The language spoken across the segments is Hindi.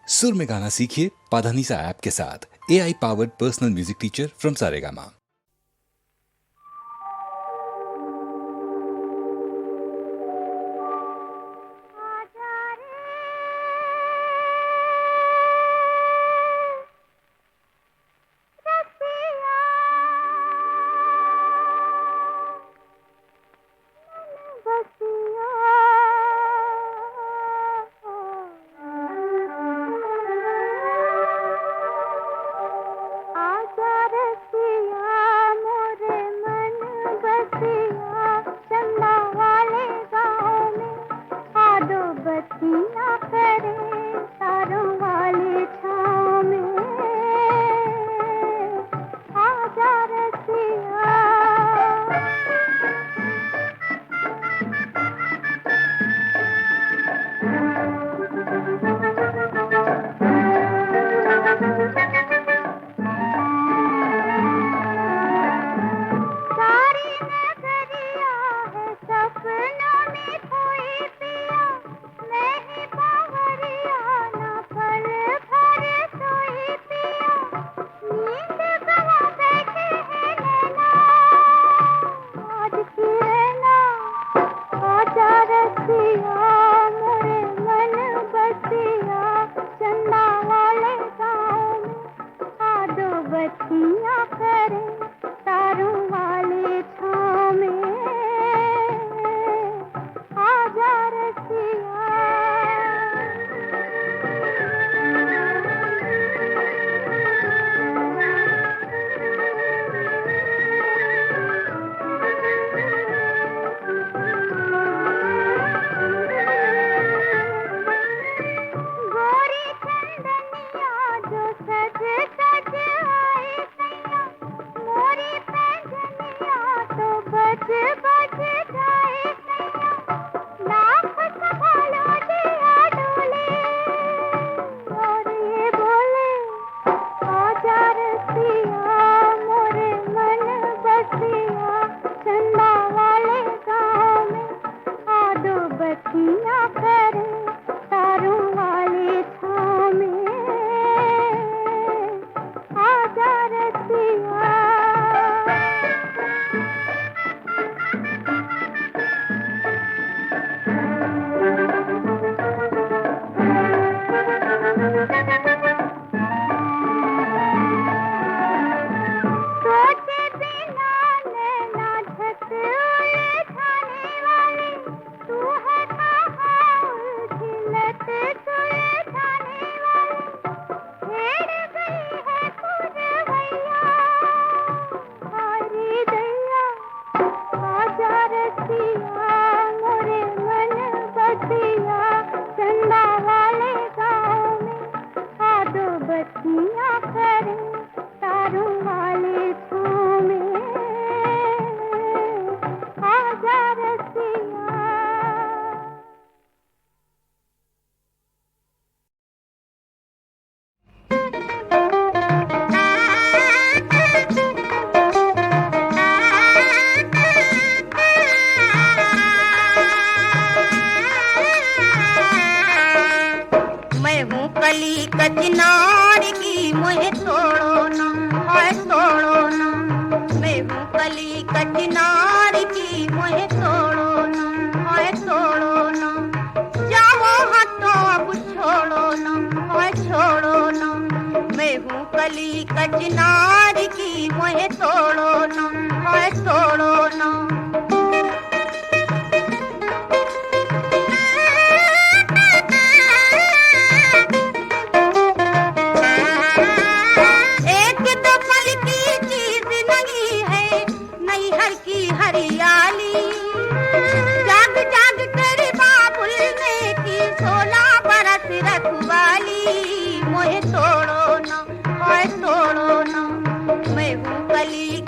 सुर में गाना सीखिए पाधानीसा ऐप के साथ। AI powered personal music teacher from Saregama.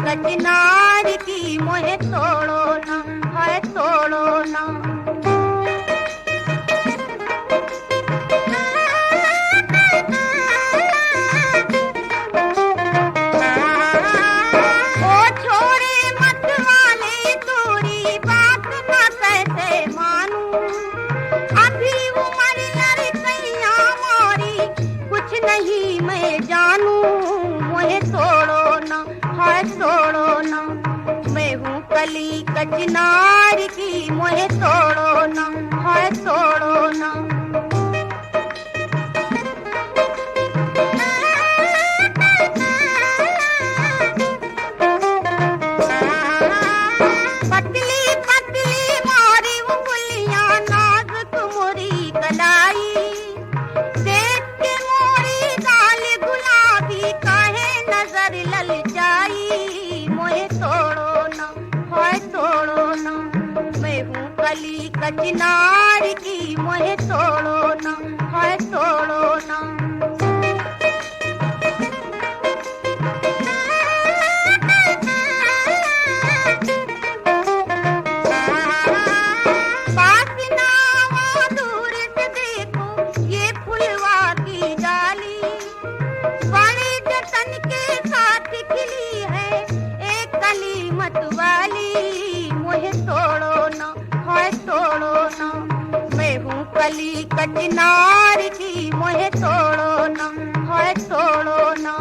कचनार की मोह कली कचनार की मोहे तोड़ो ना, हाय तोड़ो ना। पतली पतली मारी उंगलियां नाजुक मोरी कलाई, देख के मोरी गाल गुलाबी काहे नजर ललचाई। मोहे तोड़ो ना, हाय तोड़ो ना। मैं हूँ कली कचनार की मोहे तोड़ो ना, हाय तोड़ो ना। कली कचनार की मोहे तोड़ो ना, हाय तोड़ो ना।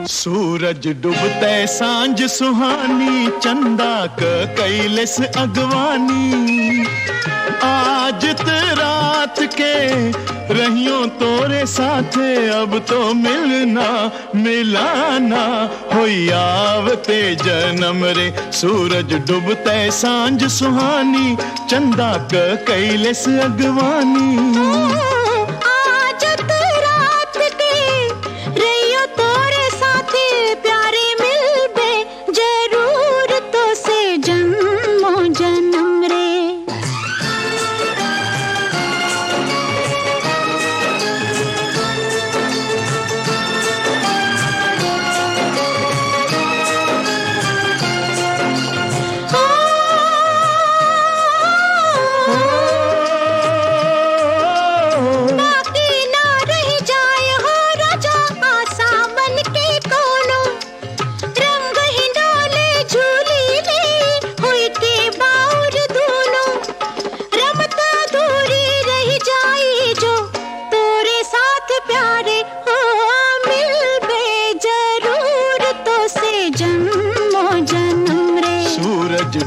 सूरज डूबते सांझ सुहानी, चंदा क कैलस अगवानी। आज त रात के रहियो तोरे साथे, अब तो मिलना मिलाना होई आवते जन्म रे। सूरज डूबते सांझ सुहानी, चंदा क कैलस अगवानी।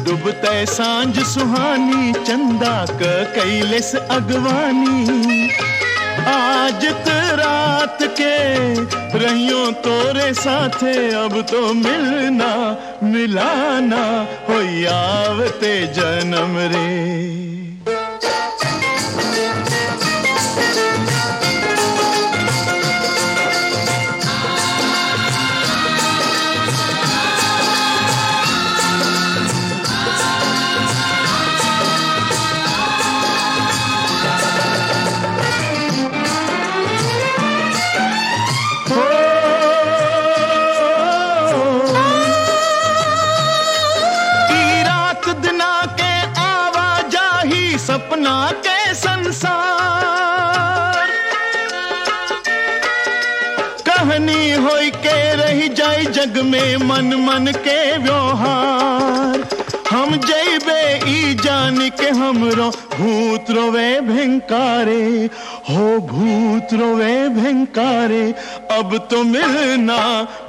डूबते सांझ सुहानी, चंदा क कैलस अगवानी। आज त रात के रहियो तोरे साथे, अब तो मिलना मिलाना होई आवते जन्म रे। सपना के संसार कहानी होई के रही जाई जग में, मन मन के व्यवहार। हम जइबे ई जान के हमरो भूत रोवे भेंकारे, हो भूत रोवे भेंकारे। अब तो मिलना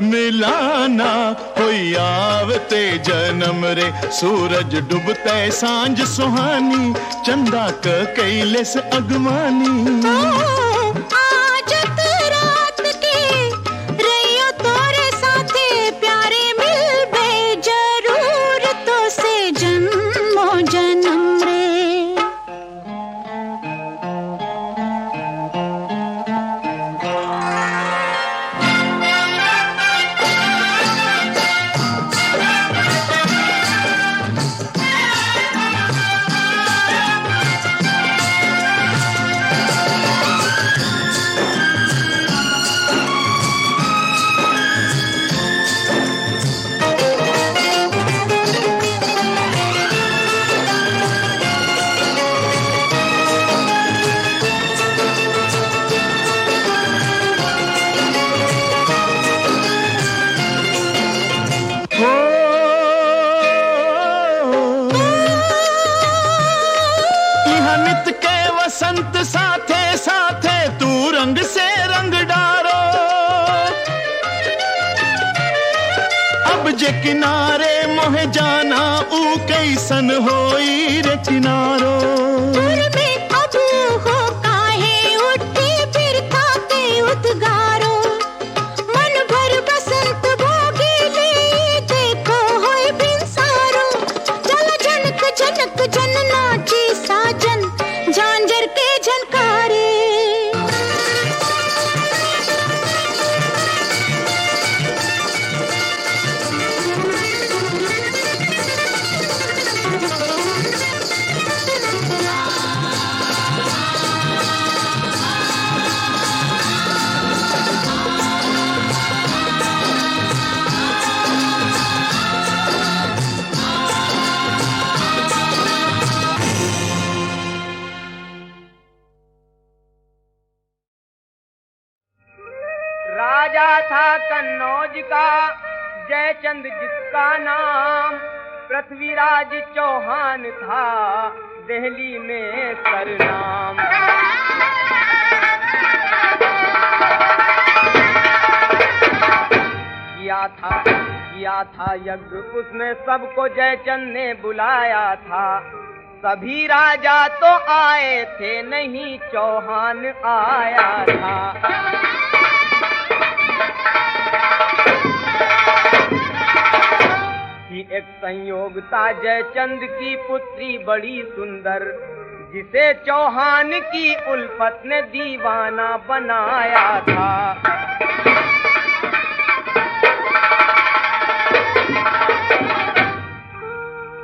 मिलाना होई आवते जन्म रे। सूरज डूबते सांझ सुहानी, चंदा क कैलस अगवानी। बसंत साथे साथे तू रंग से रंग डारो। अब जे किनारे मोहे जाना ऊ कैसन होई रे किनारो। राजा था कन्नौज का जयचंद जिसका नाम, पृथ्वीराज चौहान था दिल्ली में सरनाम। किया था यज्ञ उसमें सबको जयचंद ने बुलाया था। सभी राजा तो आए थे नहीं चौहान आया था। एक संयोग था जयचंद की पुत्री बड़ी सुंदर, जिसे चौहान की उल्फत ने दीवाना बनाया था।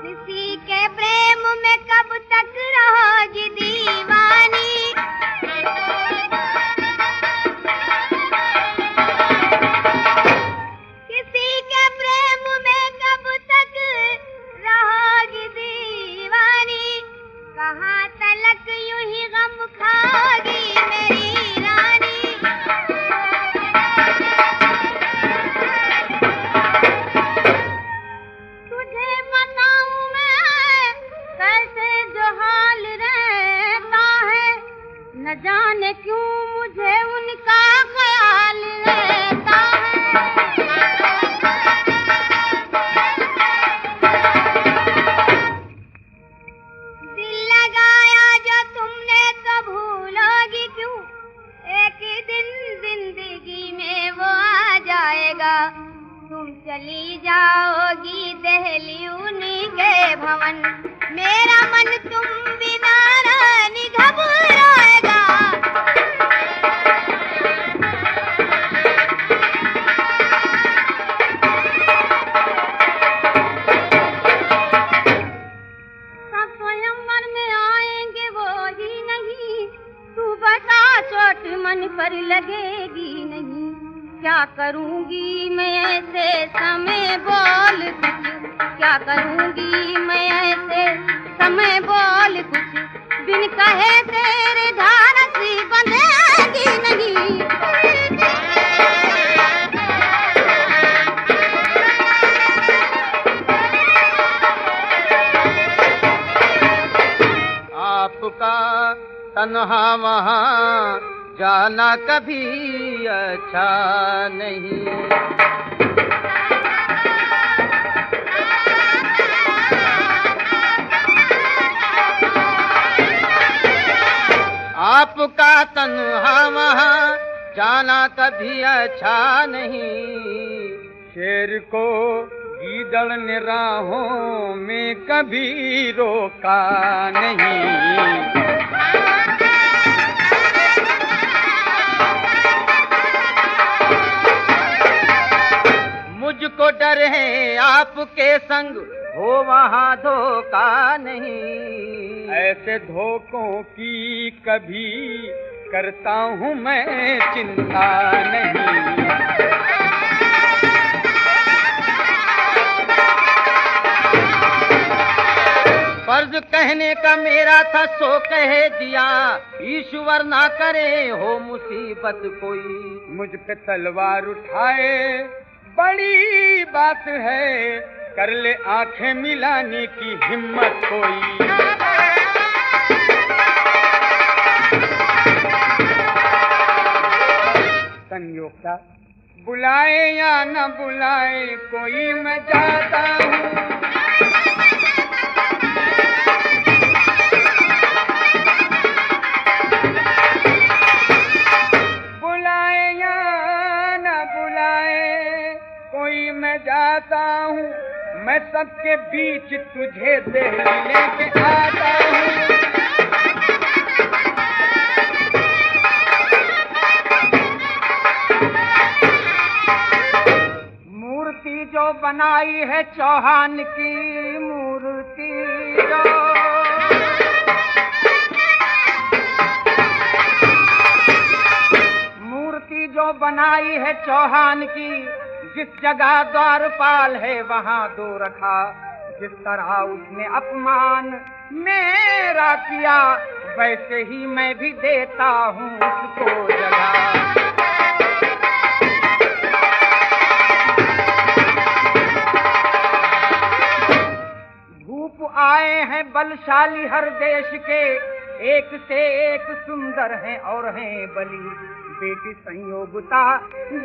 किसी के प्रेम में कब तक रहोगी दीवानी, किसी के प्रेम में कब तक रहोगी दीवानी, कहाँ तलक यूं ही गम खाओगी मेरी रानी। तुझे बताऊं मैं कैसे जो हाल रहता है, न जाने क्यों मुझे उनका ख्याल रहता है। दिल लगाया जो तुमने तो भूलोगी क्यों, एक दिन जिंदगी में वो आ जाएगा। तुम चली जाओगी दिल्ली उन्हीं के भवन, मेरा मन तुम बिना रानी घबराएगा। सब स्वयंवर में आएंगे वो ही नहीं, तू बता चोट मन पर लगेगी नहीं। क्या करूंगी मैं ऐसे समय बोल कुछ, क्या करूंगी मैं ऐसे समय बोल कुछ, बिन कहे तेरे ढारसी बंधेगी नहीं। आपका तन्हा वहाँ जाना कभी अच्छा नहीं। आपका तन्हा वहाँ जाना कभी अच्छा नहीं। शेर को गीदड़ ने राहों में कभी रोका नहीं। मुझको डर है आपके संग हो वहाँ धोखा नहीं। ऐसे धोखों की कभी करता हूँ मैं चिंता नहीं। फर्ज कहने का मेरा था सो कह दिया, ईश्वर ना करे हो मुसीबत कोई। मुझ पे तलवार उठाए बड़ी बात है, कर ले आंखें मिलाने की हिम्मत कोई। संयोगता, बुलाए या न बुलाए कोई मैं जाता हूँ। बुलाए या न बुलाए कोई मैं जाता हूँ, मैं सबके बीच तुझे दिल्ली लेके आता हूँ। मूर्ति जो बनाई है चौहान की मूर्ति जो, मूर्ति जो बनाई है चौहान की, जिस जगह द्वारपाल है वहाँ दो रखा। जिस तरह उसने अपमान मेरा किया, वैसे ही मैं भी देता हूँ उसको जगह। भूप आए हैं बलशाली हर देश के, एक से एक सुंदर हैं और हैं बली। बेटी संयोगता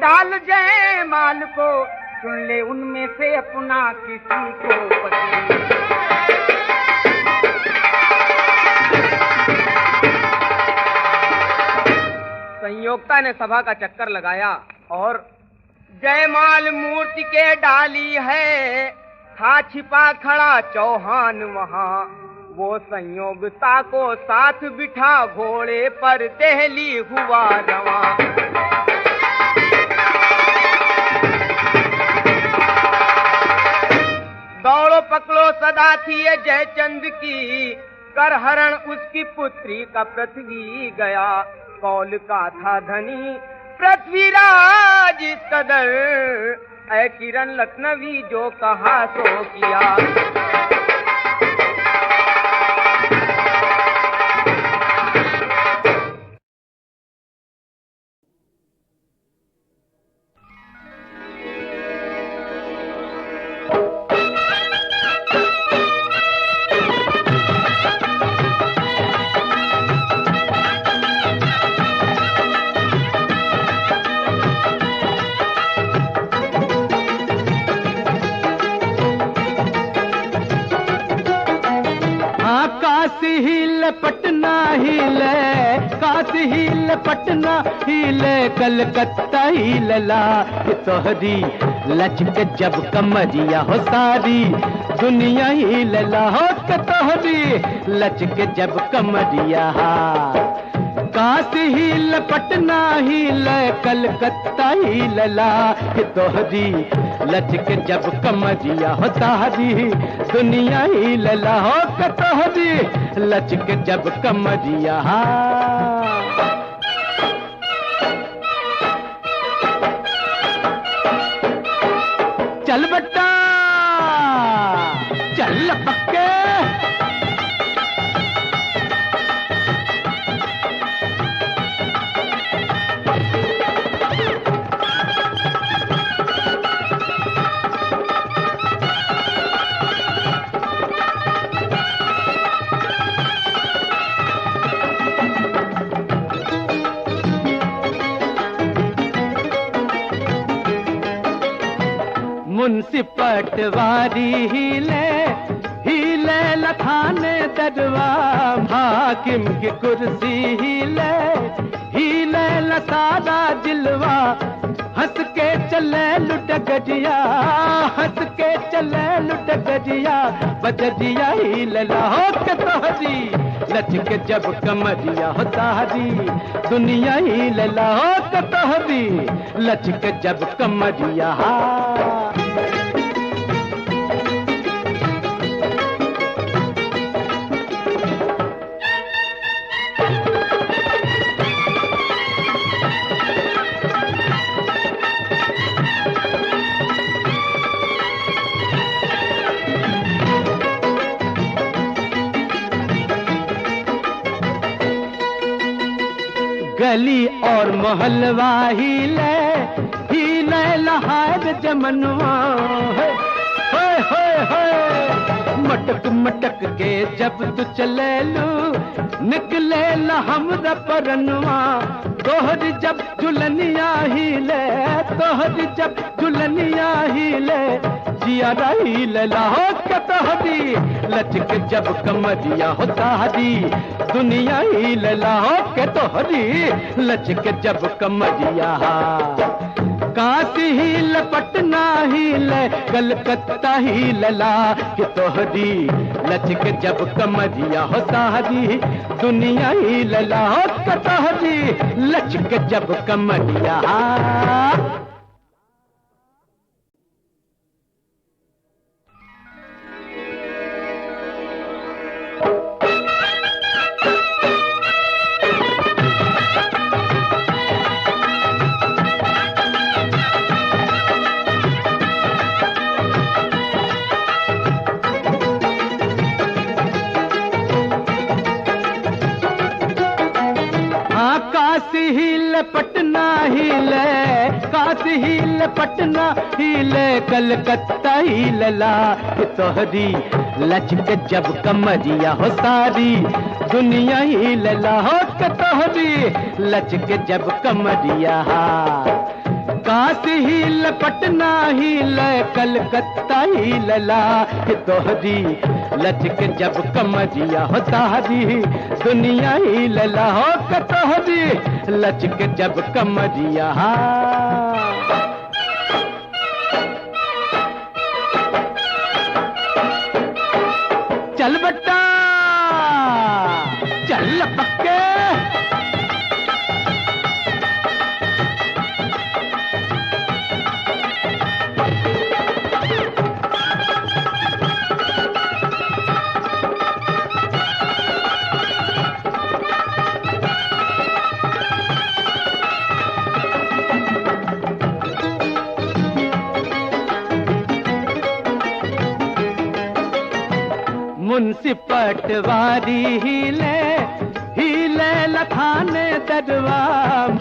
डाल जयमाल को, सुन ले उनमें से अपना किसी को पति। संयोगता ने सभा का चक्कर लगाया और जयमाल मूर्ति के डाली है, था छिपा खड़ा चौहान वहाँ। वो संयोगता को साथ बिठा घोड़े पर दिल्ली हुआ रवां। दौड़ो पकड़ो सदा थी ये जयचंद की, कर हरण उसकी पुत्री का पृथ्वी गया। कौल का था धनी पृथ्वीराज इस कदर, ऐ किरण लखनवी जो कहा सो किया। पटना हिले, काशी हिले, पटना हिले, कलकत्ता हिले। तोहरी लचक जब कमरिया हो सारी दुनिया हिले। हो तोहरी लचक जब कमरिया, काशी हिले, पटना हिले, कलकत्ता हिले। तोहरी लचक जब कमरिया हो सारी दुनिया हिले। हो तोहरी लचक जब कमरिया। चल बट्टा चल पक्के, मुंशी पटवारी हिले, हिले लखाने दरवा। हाकिम की कुर्सी हिले, हिले लसादा जिलवा। हंस के चले लुट गजिया, हंस के चले लुट गजिया। बजरिया हिले हो के तोहरी लचक जब कमरिया हो तारी दुनिया हिले। हो के तोहरी लचक जब कमरिया। गली और मोहल्ला हिले, हिले लहार जमनवा। होए मटक मटक के जब तू चले लू, निकले ला हमरा परनवा तोहर जब झुलनिया हिले, तोहर जब झुलनिया हिले जिया रही लहो के तोहरी लचक जब कमरिया हो तारी दुनिया ही लहो के तोहरी लचक जब कमरिया। काशी ही पटना ही ले कलकत्ता ही लला कि तोहरी लचक जब कमरिया हो तारी दुनिया ही लला हो के तोहरी लचक जब कमरिया। काशी हिल पटना हिले, काशी हिल पटना हिले कलकत्ता ही लला तोहरी लचक जब कमरिया हो सारी दुनिया ही लला हो के तोहरी लचक जब कमरिया। काशी हिल पटना हिल कलकत्ता ही लला तोहरी लचक जब कमरिया हो तारी दुनिया ही लला हो के तोहरी लचक जब कमरिया। चल बट्टा चल पक्के मुंशी पटवारी हिले हिले लखाने दरवा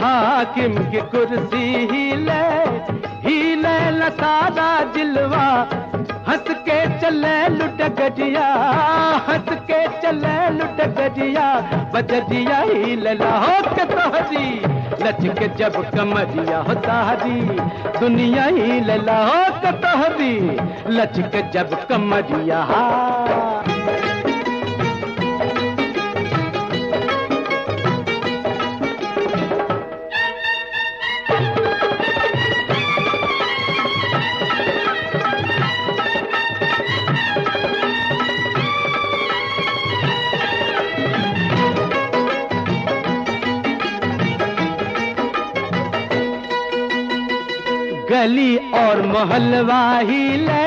हाकिम की कुर्सी हिले हिले लसादा जिलवा हंस के चले लुट गजिया हंस के चले लुट गजिया बजजिया हिले हो के तोहरी लचक जब कमरिया हो तारी दुनिया हिले हो के तोहरी लचक जब कमरिया। गली और मोहल्ला हिले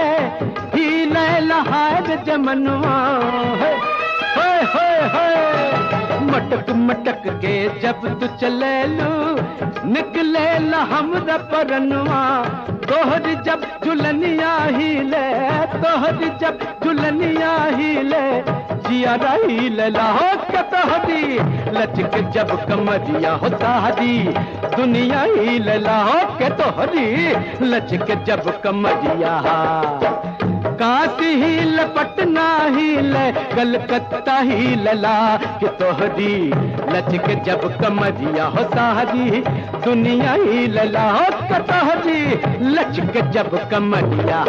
हिले लहार जमनवा मटक मटक के जब तू चले लू निकले ला हमरा परनवा तोहर जब झुलनिया हिले तोहर जब झुलनिया हिले जिया रही लहो के तोहरी लचक जब कमरिया हो तारी दुनिया ही लहो के तोहरी लचक जब कमरिया। काशी हिल पटना हिल कलकत्ता ही लला कि तोहरी लचक जब कमरिया हो तारी दुनिया ही लला हो के तोहरी लचक जब कमरिया।